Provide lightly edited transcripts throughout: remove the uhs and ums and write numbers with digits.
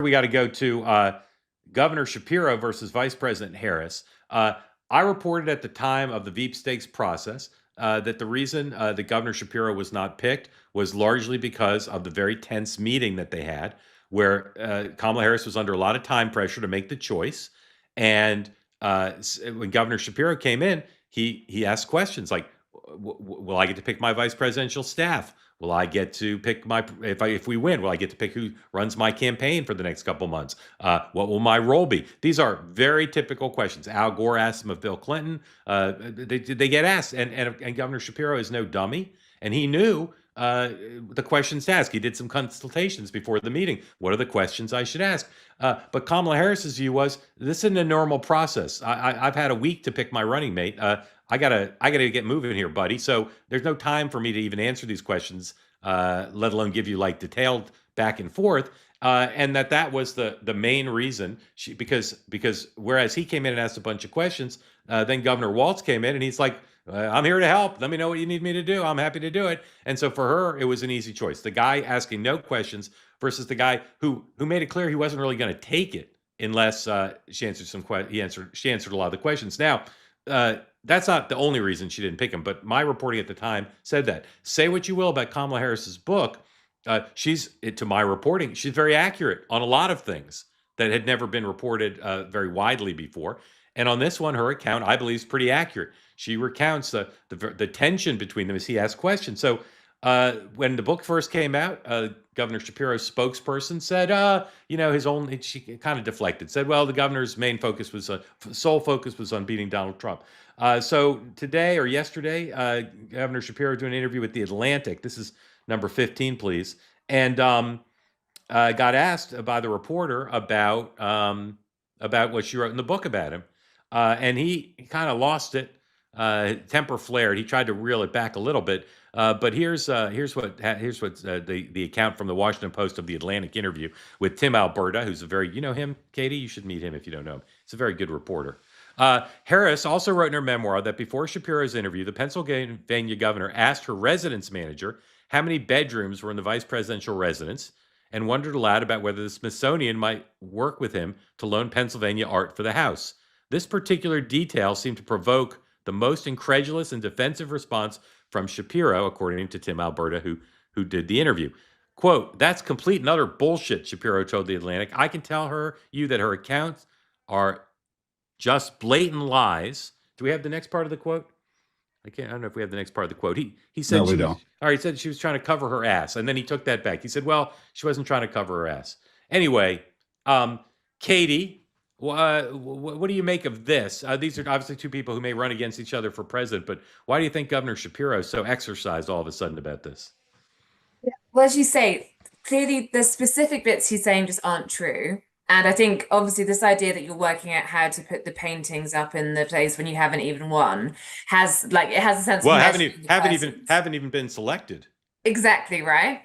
we got to go to Governor Shapiro versus Vice President Harris. I reported at the time of the Veep stakes process that the reason that Governor Shapiro was not picked was largely because of the very tense meeting that they had, where Kamala Harris was under a lot of time pressure to make the choice. And when Governor Shapiro came in, he asked questions like, "Will I get to pick my vice presidential staff? Will I get to pick my if we win? Will I get to pick who runs my campaign for the next couple months? What will my role be?" These are very typical questions. Al Gore asked them of Bill Clinton. They get asked, and Governor Shapiro is no dummy, and he knew the questions to ask. He did some consultations before the meeting. What are the questions I should ask? But Kamala Harris's view was this isn't a normal process. I've had a week to pick my running mate. I gotta get moving here, buddy. So there's no time for me to even answer these questions, let alone give you like detailed back and forth. And that was the main reason because whereas he came in and asked a bunch of questions, then Governor Walz came in and he's like, "I'm here to help. Let me know what you need me to do. I'm happy to do it." And so for her, it was an easy choice. The guy asking no questions versus the guy who made it clear he wasn't really going to take it unless she answered she answered a lot of the questions. Now, that's not the only reason she didn't pick him, but my reporting at the time said that. Say what you will about Kamala Harris's book, to my reporting, she's very accurate on a lot of things that had never been reported very widely before. And on this one, her account, I believe, is pretty accurate. She recounts the tension between them as he asked questions. So when the book first came out, Governor Shapiro's spokesperson said, she kind of deflected, said, well, the governor's main focus was, sole focus was on beating Donald Trump. So today or yesterday, Governor Shapiro doing an interview with The Atlantic. This is number 15, please. And got asked by the reporter about what she wrote in the book about him. And he kind of lost it. Temper flared. He tried to reel it back a little bit. But here's what the account from the Washington Post of the Atlantic interview with Tim Alberta, who's you know him, Katie? You should meet him if you don't know him. He's a very good reporter. Harris also wrote in her memoir that before Shapiro's interview, the Pennsylvania governor asked her residence manager how many bedrooms were in the vice presidential residence and wondered aloud about whether the Smithsonian might work with him to loan Pennsylvania art for the house. This particular detail seemed to provoke the most incredulous and defensive response from Shapiro, according to Tim Alberta, who did the interview. Quote, "That's complete and utter bullshit," Shapiro told The Atlantic. "I can tell you that her accounts are just blatant lies." Do we have the next part of the quote? I don't know if we have the next part of the quote. He said, no, we don't. All right, he said she was trying to cover her ass, and then he took that back. He said, well, she wasn't trying to cover her ass. Anyway, Katie, what do you make of this? These are obviously two people who may run against each other for president, but why do you think Governor Shapiro is so exercised all of a sudden about this? Yeah. Well, as you say, clearly the specific bits he's saying just aren't true. And I think obviously this idea that you're working out how to put the paintings up in the place when you haven't even won has a sense of haven't even been selected. Exactly right.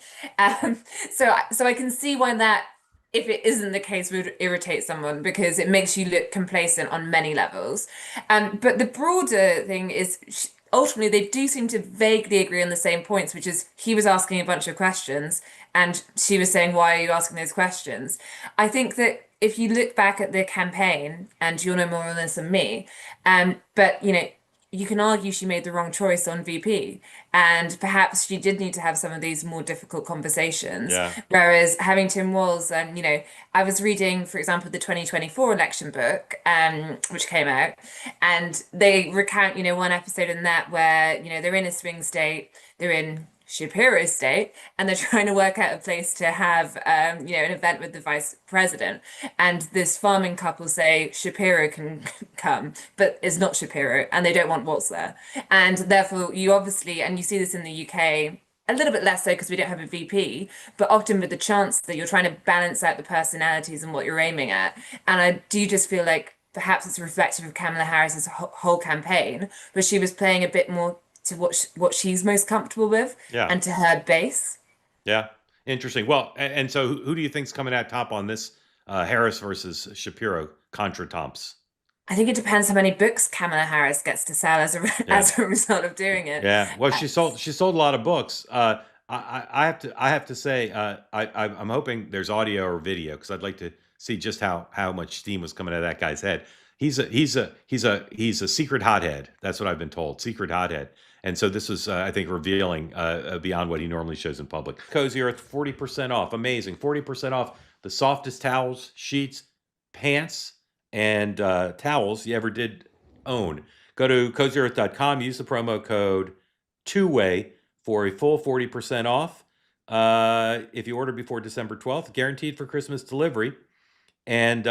So I can see why that, if it isn't the case, would irritate someone because it makes you look complacent on many levels. But the broader thing is ultimately they do seem to vaguely agree on the same points, which is he was asking a bunch of questions and she was saying, why are you asking those questions? I think that if you look back at the campaign, and you'll know more on this than me, but you can argue she made the wrong choice on VP, and perhaps she did need to have some of these more difficult conversations. Yeah. Whereas having Tim Walz, and I was reading, for example, the 2024 election book, which came out, and they recount, one episode in that where they're in a swing state, they're in Shapiro state, and they're trying to work out a place to have an event with the vice president, and this farming couple say Shapiro can come, but it's not Shapiro, and they don't want Walz there, and therefore you obviously, and you see this in the UK a little bit less so because we don't have a VP, but often with the chance that you're trying to balance out the personalities and what you're aiming at. And I do just feel like perhaps it's reflective of Kamala Harris's whole campaign, where she was playing a bit more to what she's most comfortable with, and to her base. Yeah, interesting. Well, and so who do you think's coming out top on this Harris versus Shapiro contretemps? I think it depends how many books Kamala Harris gets to sell as a result of doing it. Yeah, well, she sold a lot of books. I have to say, I'm hoping there's audio or video because I'd like to see just how much steam was coming out of that guy's head. He's a secret hothead. That's what I've been told. Secret hothead. And so this was, I think, revealing beyond what he normally shows in public. Cozy Earth, 40% off. Amazing. 40% off the softest towels, sheets, pants, and towels you ever did own. Go to cozyearth.com. Use the promo code two-way for a full 40% off. If you order before December 12th, guaranteed for Christmas delivery. And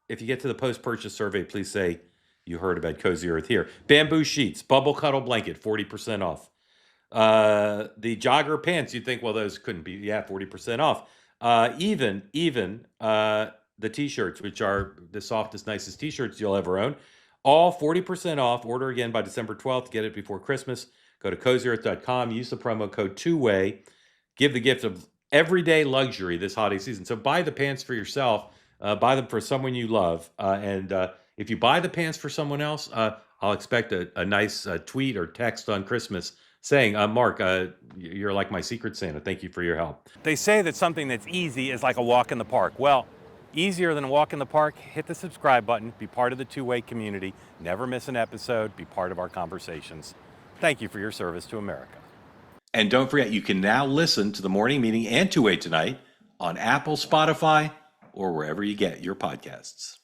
if you get to the post-purchase survey, please say you heard about Cozy Earth here. Bamboo sheets, bubble cuddle blanket, 40% off. The jogger pants, you'd think, well, those couldn't be, 40% off. Even the t-shirts, which are the softest, nicest t-shirts you'll ever own, all 40% off. Order again by December 12th. Get it before Christmas. Go to cozyearth.com. Use the promo code two-way. Give the gift of everyday luxury this holiday season. So buy the pants for yourself. Buy them for someone you love. And if you buy the pants for someone else, I'll expect a nice tweet or text on Christmas saying, Mark, you're like my secret Santa. Thank you for your help. They say that something that's easy is like a walk in the park. Well, easier than a walk in the park, hit the subscribe button, be part of the two-way community, never miss an episode, be part of our conversations. Thank you for your service to America. And don't forget, you can now listen to the morning meeting and two-way tonight on Apple, Spotify, or wherever you get your podcasts.